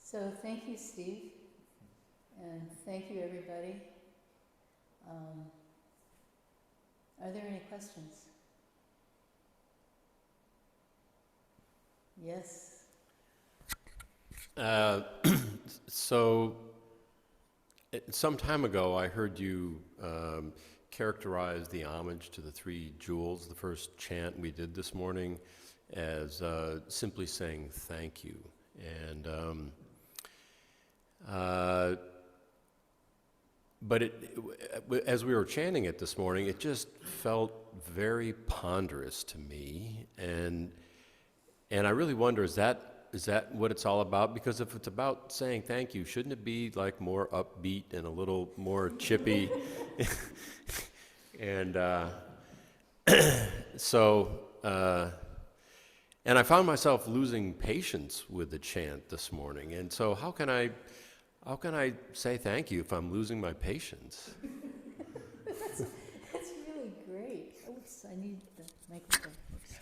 So thank you, Steve, and thank you, everybody. Are there any questions? Yes. So, some time ago, I heard you characterize the homage to the three jewels, the first chant we did this morning, as simply saying thank you. And but as we were chanting it this morning, it just felt very ponderous to me, and I really wonder, is that what it's all about? Because if it's about saying thank you, shouldn't it be like more upbeat and a little more chippy? And so, and I found myself losing patience with the chant this morning. And so, how can I say thank you if I'm losing my patience? That's really great. Oops, I need the microphone. Oops.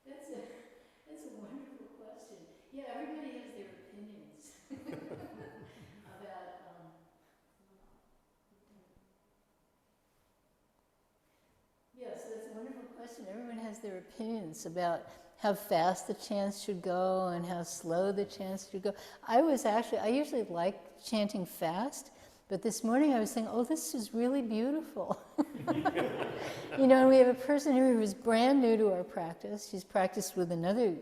That's a wonderful question. Yeah, everybody has their opinions about. Yeah, so that's a wonderful question. Everyone has their opinions about how fast the chants should go and how slow the chants should go. I usually like chanting fast, but this morning I was saying, oh, this is really beautiful. And we have a person here who's brand new to our practice. She's practiced with another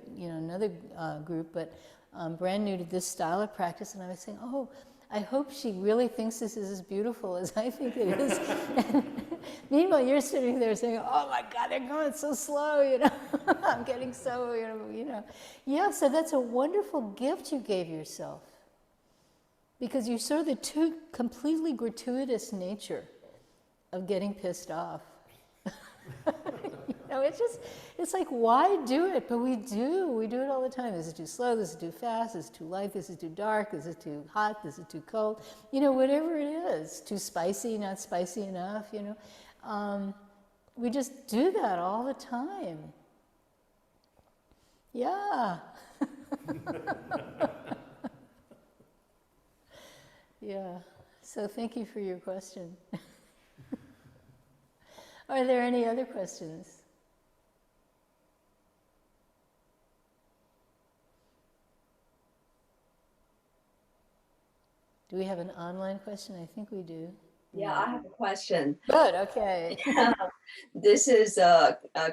group, but brand new to this style of practice. And I was saying, oh, I hope she really thinks this is as beautiful as I think it is. Meanwhile, you're sitting there saying, oh my God, they're going so slow, I'm getting so, Yeah, so that's a wonderful gift you gave yourself. Because you saw the two completely gratuitous nature of getting pissed off. It's like, why do it? But we do it all the time. This is too slow, this is too fast, this is too light, this is too dark, this is too hot, this is too cold. Whatever it is, too spicy, not spicy enough, we just do that all the time. Yeah. Yeah. So thank you for your question. Are there any other questions? Do we have an online question? I think we do. Yeah, I have a question. Good, okay. This is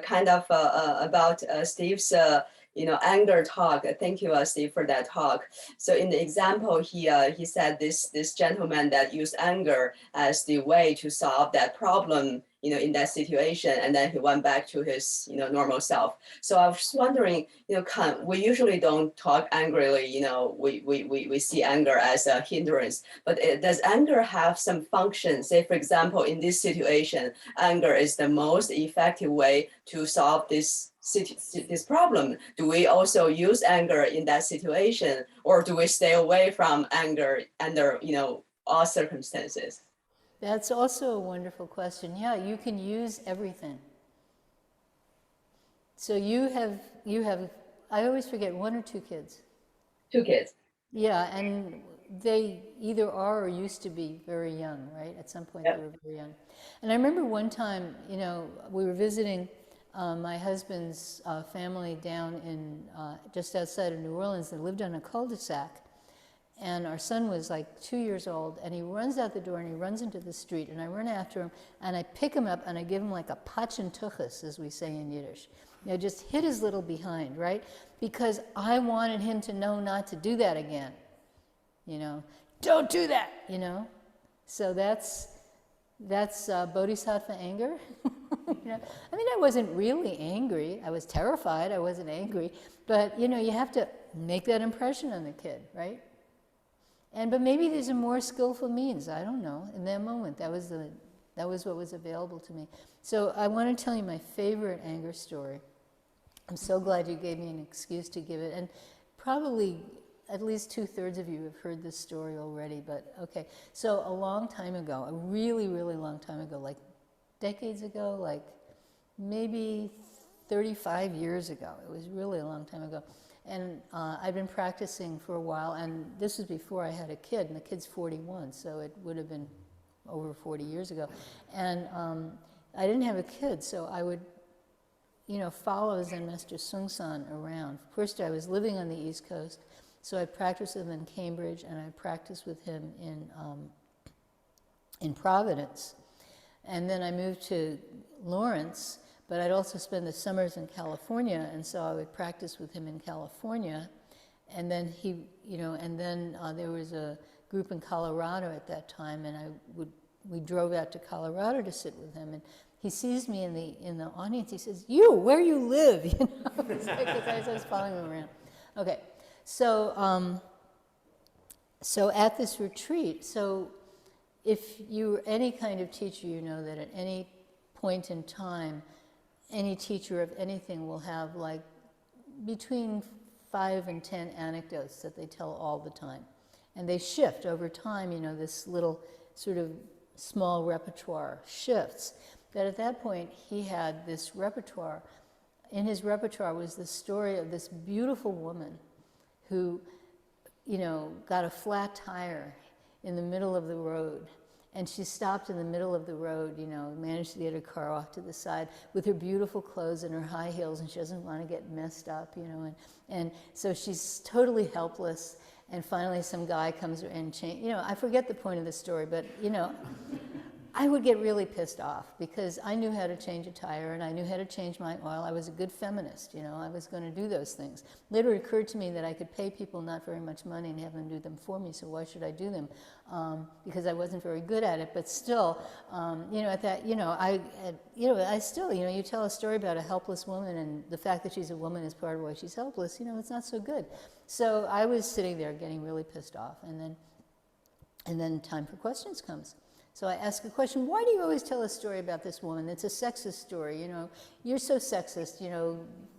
kind of about Steve's anger talk. Thank you, Steve, for that talk. So in the example, he said this gentleman that used anger as the way to solve that problem, in that situation, and then he went back to his normal self. So I was just wondering, we usually don't talk angrily. We see anger as a hindrance, but does anger have some function? Say, for example, in this situation, anger is the most effective way to solve this problem. Do we also use anger in that situation, or do we stay away from anger under all circumstances? That's also a wonderful question. Yeah, you can use everything. So you have I always forget, 1 or 2 kids? 2 kids. Yeah, and they either are or used to be very young, right? At some point, They were very young. And I remember one time, we were visiting my husband's family down in just outside of New Orleans. They lived on a cul-de-sac. And our son was like 2 years old, and he runs out the door and he runs into the street, and I run after him and I pick him up and I give him like a pachentuchas, as we say in Yiddish. Just hit his little behind, right? Because I wanted him to know not to do that again. Don't do that, So that's bodhisattva anger. I wasn't really angry. I was terrified. I wasn't angry. But, you have to make that impression on the kid, right? But maybe there's a more skillful means. I don't know. In that moment, that was what was available to me. So I want to tell you my favorite anger story. I'm so glad you gave me an excuse to give it. And probably at least 2/3 of you have heard this story already. But okay. So a long time ago, a really, really long time ago, like decades ago, like maybe 35 years ago. It was really a long time ago. And I'd been practicing for a while, and this was before I had a kid, and the kid's 41, so it would have been over 40 years ago. And I didn't have a kid, so I would, follow Zen Master Sung-san around. First, I was living on the East Coast, so I practiced with him in Cambridge, and I practiced with him in Providence. And then I moved to Lawrence, but I'd also spend the summers in California, and so I would practice with him in California. And then there was a group in Colorado at that time, and we drove out to Colorado to sit with him. And he sees me in the audience. He says, "You, where you live?" It's like, 'cause I was following him around. Okay, so at this retreat, so if you're any kind of teacher, you know that at any point in time, any teacher of anything will have like between 5 and 10 anecdotes that they tell all the time. And they shift over time, this little sort of small repertoire shifts. But at that point, he had this repertoire. In his repertoire was the story of this beautiful woman who, got a flat tire in the middle of the road. And she stopped in the middle of the road, managed to get her car off to the side with her beautiful clothes and her high heels, and she doesn't want to get messed up, and so she's totally helpless. And finally some guy comes and I forget the point of the story, but, I would get really pissed off because I knew how to change a tire and I knew how to change my oil. I was a good feminist, I was going to do those things. Later it occurred to me that I could pay people not very much money and have them do them for me, so why should I do them? Because I wasn't very good at it, but still, at that, I still, you tell a story about a helpless woman and the fact that she's a woman is part of why she's helpless, it's not so good. So I was sitting there getting really pissed off, and then time for questions comes. So I ask a question, why do you always tell a story about this woman? It's a sexist story, you're so sexist,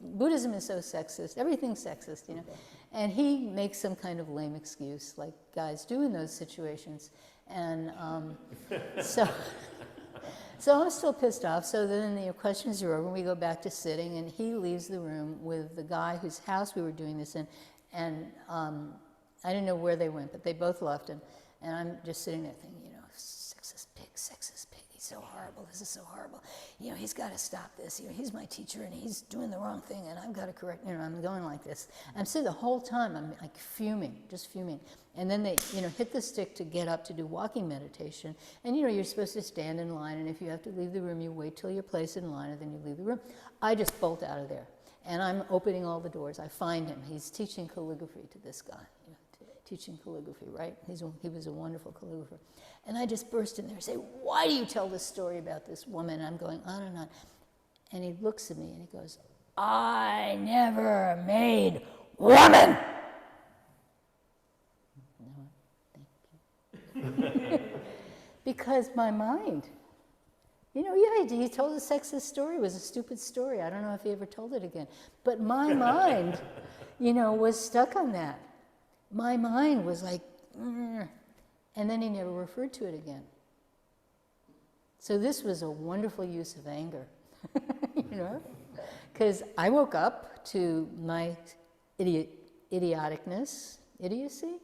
Buddhism is so sexist, everything's sexist, And he makes some kind of lame excuse, like guys do in those situations. And so I'm still pissed off. So then the questions are over, and we go back to sitting, and he leaves the room with the guy whose house we were doing this in. And I didn't know where they went, but they both left, and I'm just sitting there thinking, sexist pig, he's so horrible, this is so horrible. He's got to stop this. He's my teacher and he's doing the wrong thing and I've got to correct, I'm going like this. I'm sitting the whole time, I'm like fuming, just fuming. And then they, hit the stick to get up to do walking meditation. And you're supposed to stand in line, and if you have to leave the room, you wait till you're placed in line and then you leave the room. I just bolt out of there. And I'm opening all the doors. I find him. He's teaching calligraphy to this guy. Teaching calligraphy, right? He was a wonderful calligrapher. And I just burst in there and say, why do you tell this story about this woman? And I'm going on and on. And he looks at me and he goes, I never made woman. No, thank you. Because my mind, he told a sexist story. It was a stupid story. I don't know if he ever told it again. But my mind, was stuck on that. My mind was like, and then he never referred to it again. So this was a wonderful use of anger, because I woke up to my idioticness, idiocy?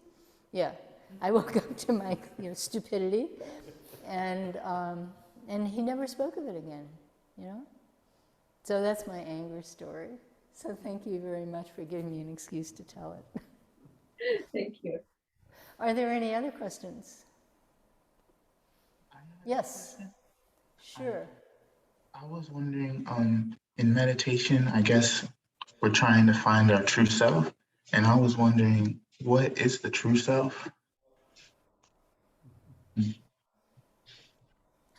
Yeah, I woke up to my stupidity, and he never spoke of it again, So that's my anger story. So thank you very much for giving me an excuse to tell it. Thank you. Are there any other questions? Yes. Sure. I was wondering, in meditation, I guess we're trying to find our true self, and I was wondering, what is the true self?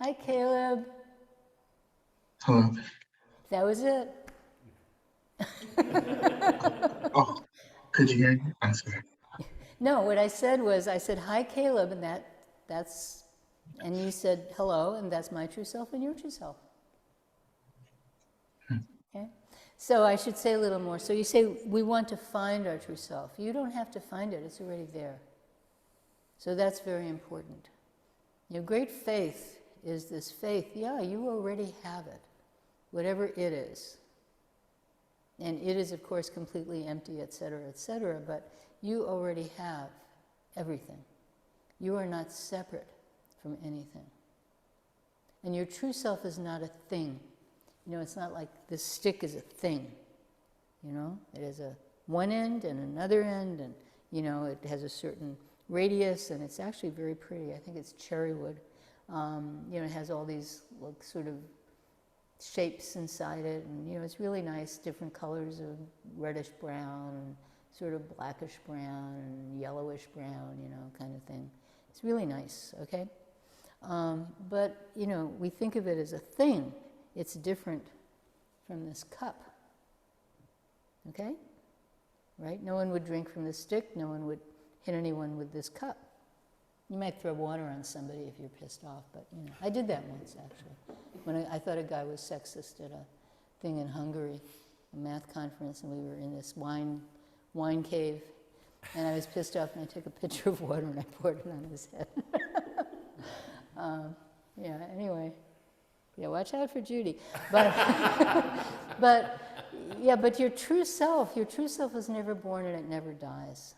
Hi, Caleb. Hello. That was it. Oh, could you hear me? I'm sorry. No, what I said was, hi, Caleb, and and you said hello, and that's my true self and your true self. Okay? So I should say a little more. So you say, we want to find our true self. You don't have to find it, it's already there. So that's very important. Great faith is this faith, you already have it, whatever it is. And it is, of course, completely empty, etc., but you already have everything. You are not separate from anything. And your true self is not a thing. You know, it's not like this stick is a thing. You know, it has a one end and another end, and, you know, it has a certain radius, and it's actually very pretty. I think it's cherry wood. You know, it has all these like sort of shapes inside it, and, you know, it's really nice, different colors of reddish brown and sort of blackish brown and yellowish brown, you know, kind of thing. It's really nice, okay? But, you know, we think of it as a thing. It's different from this cup, okay? Right? No one would drink from this stick. No one would hit anyone with this cup. You might throw water on somebody if you're pissed off, but, you know, I did that once, actually. When I thought a guy was sexist at a thing in Hungary, a math conference, and we were in this wine cave, and I was pissed off, and I took a pitcher of water and I poured it on his head. Yeah, anyway. Yeah, watch out for Judy. But, but your true self is never born and it never dies.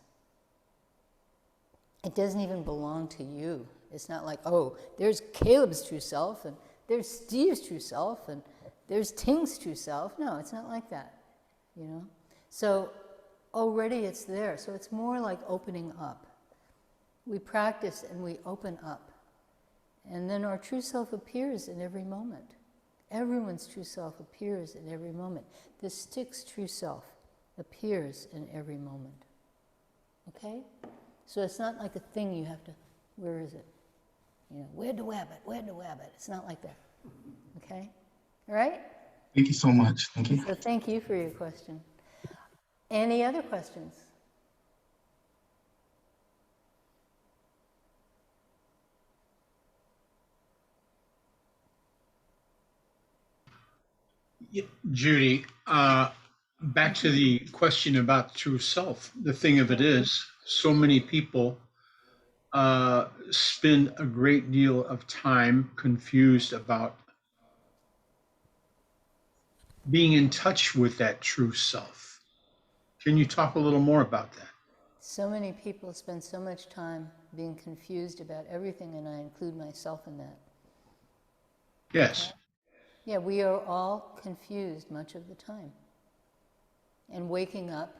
It doesn't even belong to you. It's not like, oh, there's Caleb's true self, and there's Steve's true self, and there's Ting's true self. No, it's not like that, you know? So already it's there. So it's more like opening up. We practice and we open up. And then our true self appears in every moment. Everyone's true self appears in every moment. The stick's true self appears in every moment. Okay? So it's not like a thing you have to, where is it? You know, where'd the wabbit? Where'd the wabbit? It's not like that. Okay? All right? Thank you so much. Thank you. So thank you for your question. Any other questions? Judy, back to the question about true self. The thing of it is, so many people spend a great deal of time confused about being in touch with that true self. Can you talk a little more about that? So many people spend so much time being confused about everything, and I include myself in that. Yes. Yeah, we are all confused much of the time. And waking up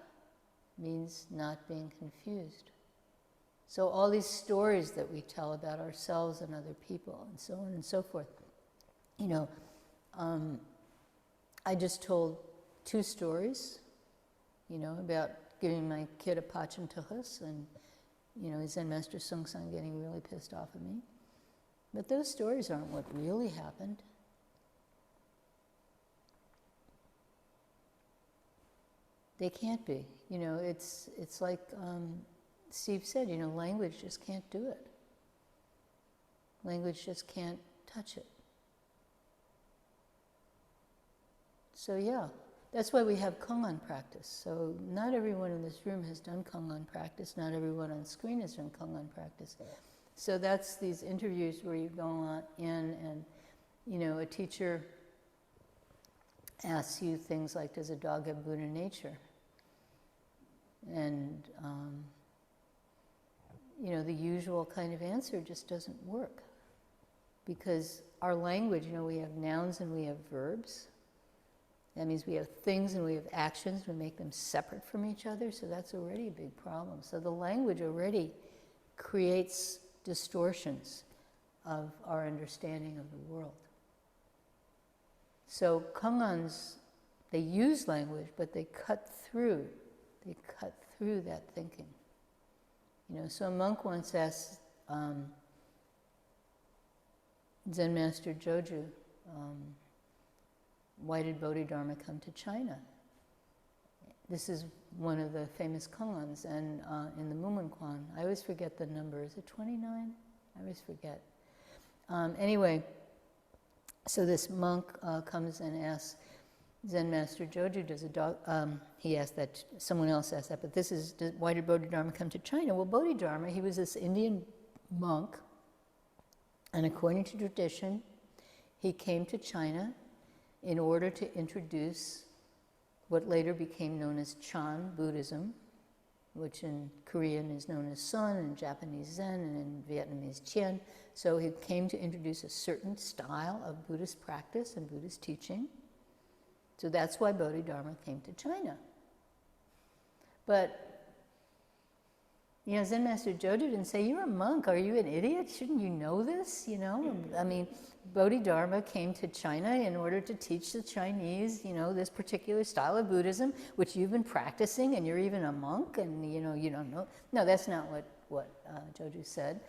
means not being confused. So all these stories that we tell about ourselves and other people and so on and so forth. You know, I just told 2 stories, you know, about giving my kid a pachantuchas and, you know, Zen Master Sung-san getting really pissed off at me. But those stories aren't what really happened. They can't be. You know, it's like Steve said, you know, language just can't do it. Language just can't touch it. So yeah, that's why we have Kongan practice. So not everyone in this room has done Kongan practice. Not everyone on screen has done Kongan practice. So that's these interviews where you go on in and, you know, a teacher asks you things like, does a dog have Buddha nature? And, you know, the usual kind of answer just doesn't work. Because our language, you know, we have nouns and we have verbs. That means we have things and we have actions. We make them separate from each other, so that's already a big problem. So the language already creates distortions of our understanding of the world. So Kongans, they use language, but they cut through that thinking. You know, so a monk once asked Zen Master Joju, why did Bodhidharma come to China? This is one of the famous Kongans, and in the Mumonquan, I always forget the number. Is it 29? I always forget. Anyway, so this monk comes and asks Zen Master Joju, does a dog, he asked that, someone else asked that, but this is, why did Bodhidharma come to China? Well, Bodhidharma, he was this Indian monk, and according to tradition, he came to China in order to introduce what later became known as Chan Buddhism, which in Korean is known as Sun, in Japanese Zen, and in Vietnamese Tien. So he came to introduce a certain style of Buddhist practice and Buddhist teaching. So that's why Bodhidharma came to China. But, you know, Zen Master Jodo didn't say, you're a monk, are you an idiot? Shouldn't you know this, you know? I mean, Bodhidharma came to China in order to teach the Chinese, you know, this particular style of Buddhism, which you've been practicing, and you're even a monk, and, you know, you don't know. No, that's not what Joju said.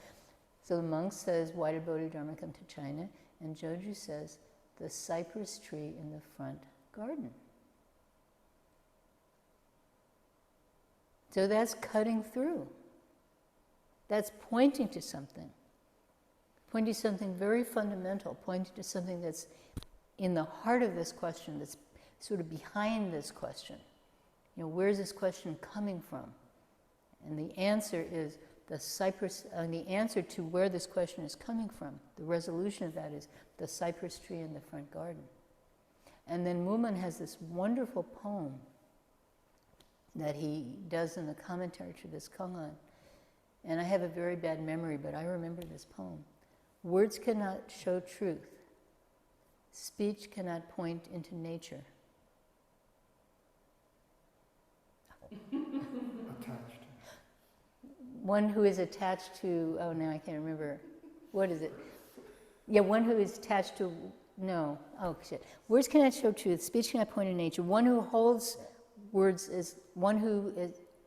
So the monk says, why did Bodhidharma come to China? And Joju says, the cypress tree in the front garden. So that's cutting through. That's pointing to something very fundamental, pointing to something that's in the heart of this question, that's sort of behind this question. You know, where's this question coming from? And the answer is the cypress, the answer to where this question is coming from, the resolution of that is the cypress tree in the front garden. And then Mumen has this wonderful poem that he does in the commentary to this koan. And I have a very bad memory, but I remember this poem. Words cannot show truth. Speech cannot point into nature. Attached. One who is attached to, oh, now I can't remember. What is it? Yeah, one who is attached to, no, oh shit. Words cannot show truth. Speech cannot point in nature. One who holds words is,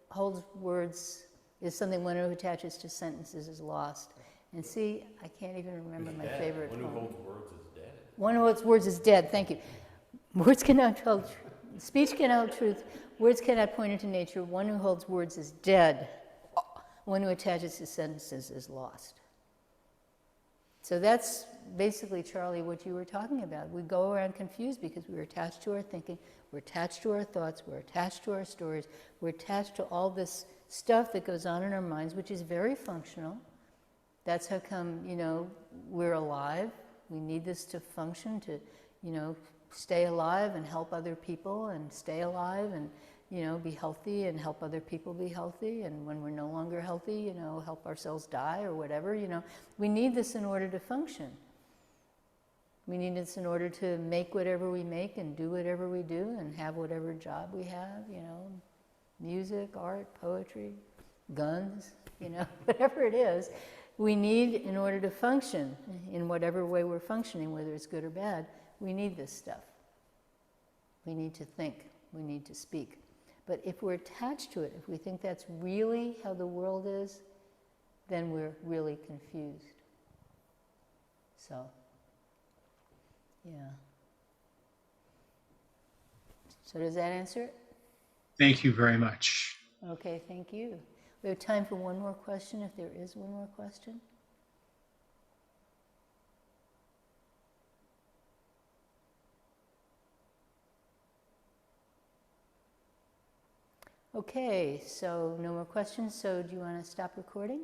holds words is something. One who attaches to sentences is lost. And see, I can't even remember my favorite poem. One who holds words is dead. One who holds words is dead, thank you. Words cannot hold truth. Speech cannot hold truth. Words cannot point into nature. One who holds words is dead. One who attaches to sentences is lost. So that's basically, Charlie, what you were talking about. We go around confused because we're attached to our thinking, we're attached to our thoughts, we're attached to our stories, we're attached to all this stuff that goes on in our minds, which is very functional. That's how come, you know, we're alive. We need this to function, to, you know, stay alive and help other people and stay alive and, you know, be healthy and help other people be healthy. And when we're no longer healthy, you know, help ourselves die or whatever, you know. We need this in order to function. We need this in order to make whatever we make and do whatever we do and have whatever job we have, you know, music, art, poetry, guns, you know, whatever it is. We need, in order to function in whatever way we're functioning, whether it's good or bad, we need this stuff. We need to think. We need to speak. But if we're attached to it, if we think that's really how the world is, then we're really confused. So, yeah. So does that answer it? Thank you very much. Okay, thank you. We have time for one more question, if there is one more question. Okay, so no more questions. So do you want to stop recording?